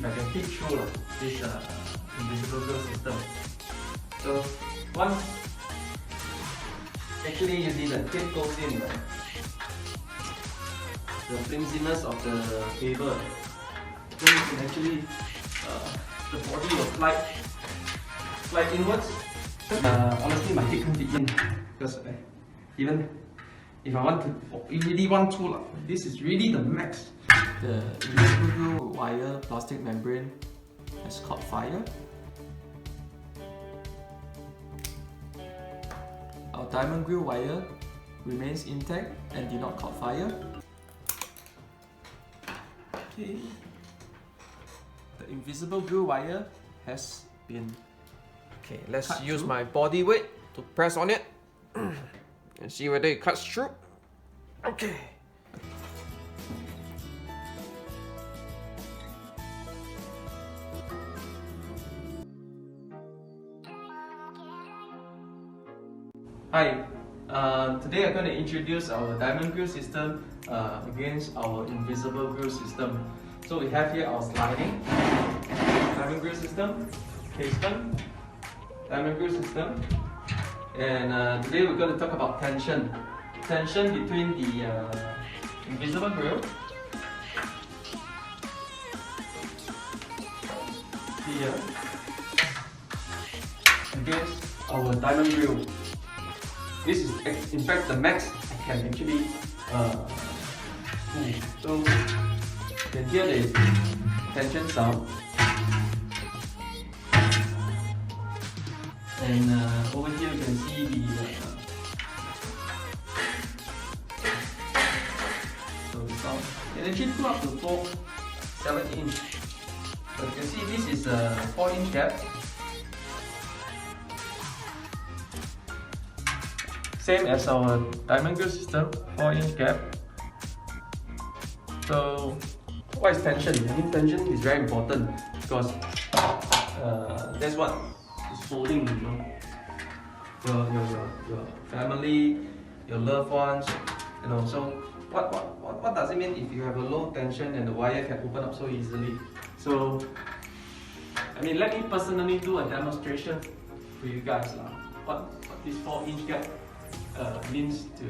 I can peek through this invisible grille system. So once actually you see the tip goes in, the flimsiness of the cable, then you can actually the body will slide inwards. Honestly, my head can't fit in because even if I want to, really want to, this is really the max. The invisible grille wire plastic membrane has caught fire. Our diamond grille wire remains intact and did not caught fire. Okay. The invisible grille wire has been Okay, let's use my body weight to press on it and see whether it cuts through. Okay. Hi, today I'm going to introduce our diamond grille system against our invisible grille system. So we have here our sliding diamond grille system, casement, diamond grille system, and today we're going to talk about tension between the invisible grille here against our diamond grille. This is in fact the max I can actually pull. So you can hear the tension sound. And over here you can see the sound. You can actually pull up to 7 inch. But you can see this is a 4-inch gap. Same as our diamond grille system, 4-inch gap. So what is tension? I mean, tension is very important because that's what is holding, your family, your loved ones, So what does it mean if you have a low tension and the wire can open up so easily? So I mean, let me personally do a demonstration for you guys what this 4-inch gap means to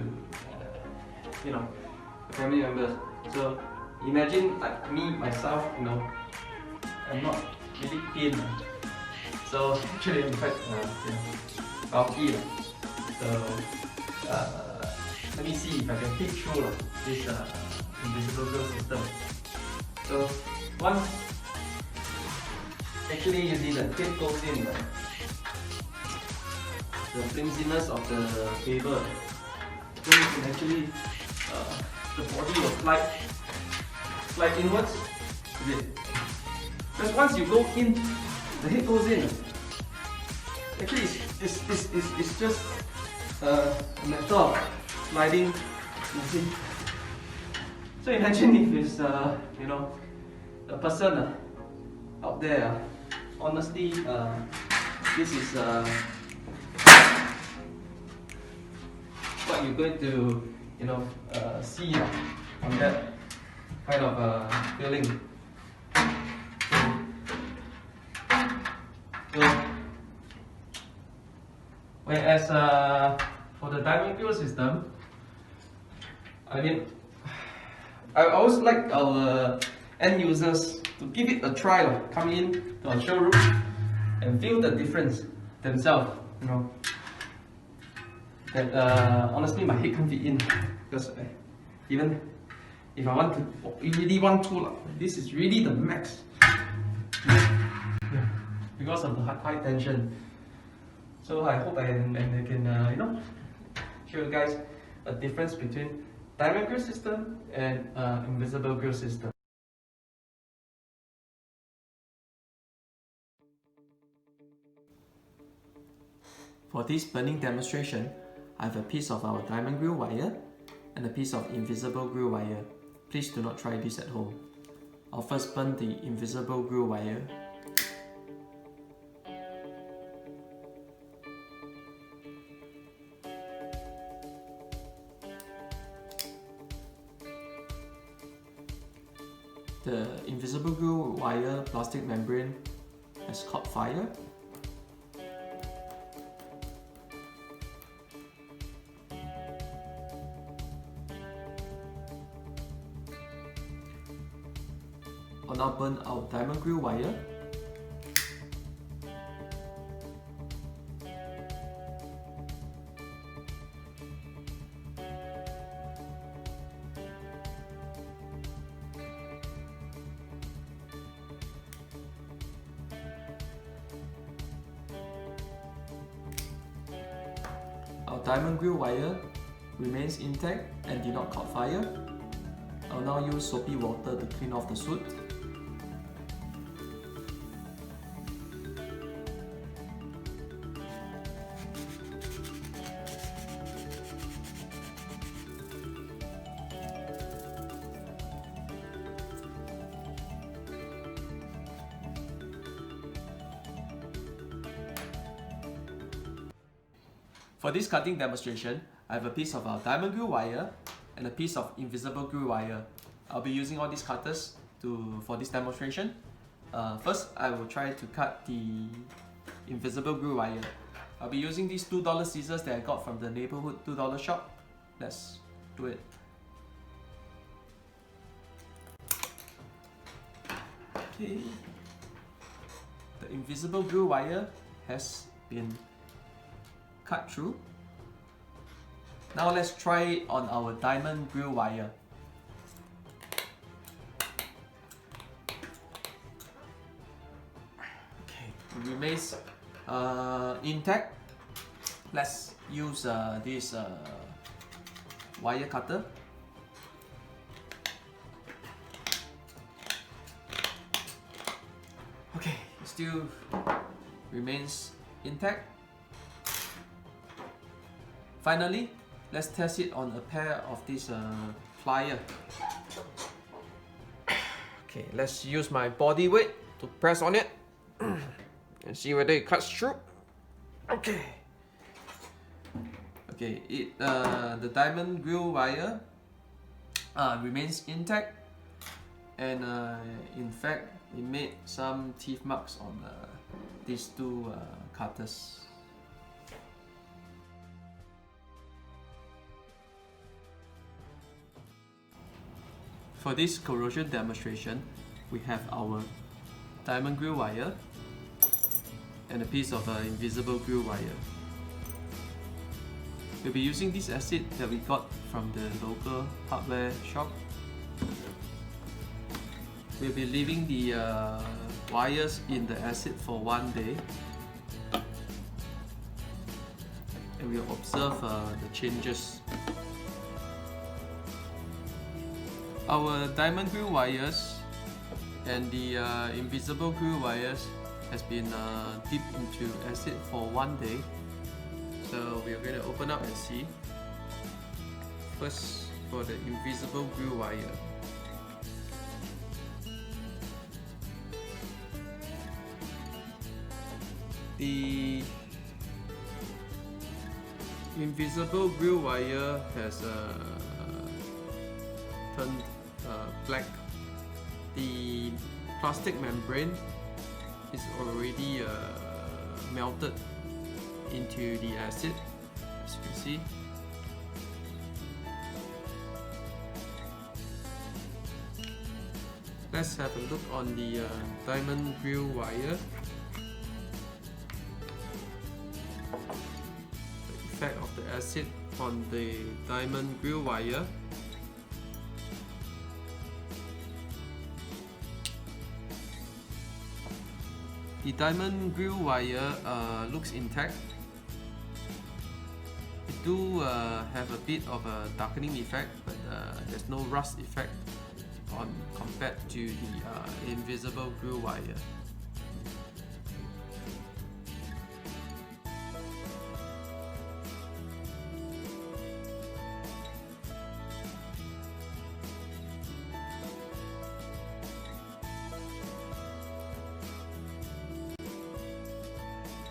family members. So imagine like me myself, I'm not really thin. So actually I'm quite bulky. So let me see if I can peek through this invisible grille system. So once actually you see the tip goes in, the flimsiness of the cable, then you can actually the body will slide inwards. Because once you go in, the head goes in. Actually, it's just a matter of sliding. You see. So imagine if it's a person out there. Honestly, this is what you're going to see on that kind of feeling. So, whereas for the diamond grille system, I mean, I always like our end users to give it a try, come in to our showroom and feel the difference themselves. That honestly my head can't fit in because even if I want to, really want to, this is really the max. Because of the high tension. So I hope I can show you guys a difference between diamond grille system and invisible grille system. For this burning demonstration, I have a piece of our diamond grille wire and a piece of invisible grille wire. Please do not try this at home. I'll first burn the invisible grille wire. the invisible grille wire plastic membrane has caught fire. I'll now burn our diamond grille wire. Our diamond grille wire remains intact and did not catch fire. I'll now use soapy water to clean off the soot. For this cutting demonstration, I have a piece of our diamond grille wire and a piece of invisible grille wire. I'll be using all these cutters for this demonstration. First, I will try to cut the invisible grille wire. I'll be using these $2 scissors that I got from the neighborhood $2 shop. Let's do it. Okay. The invisible grille wire has been cut through. Now let's try it on our diamond grille wire. Okay, it remains intact. Let's use this wire cutter. Okay, it still remains intact. Finally, let's test it on a pair of this plier. Okay, let's use my body weight to press on it and see whether it cuts through. Okay. Okay, the diamond grille wire remains intact, and in fact, it made some teeth marks on these two cutters. For this corrosion demonstration, we have our diamond grille wire and a piece of invisible grille wire. We'll be using this acid that we got from the local hardware shop. We'll be leaving the wires in the acid for 1 day, and we'll observe the changes. Our diamond grille wires and the invisible grille wires has been dipped into acid for 1 day. So we are going to open up and see. First, for the invisible grille wire. The invisible grille wire has turned black. The plastic membrane is already melted into the acid, as you can see. Let's have a look on the diamond grille wire. The effect of the acid on the diamond grille wire. The diamond grille wire looks intact. It do have a bit of a darkening effect, but there's no rust effect compared to the invisible grille wire.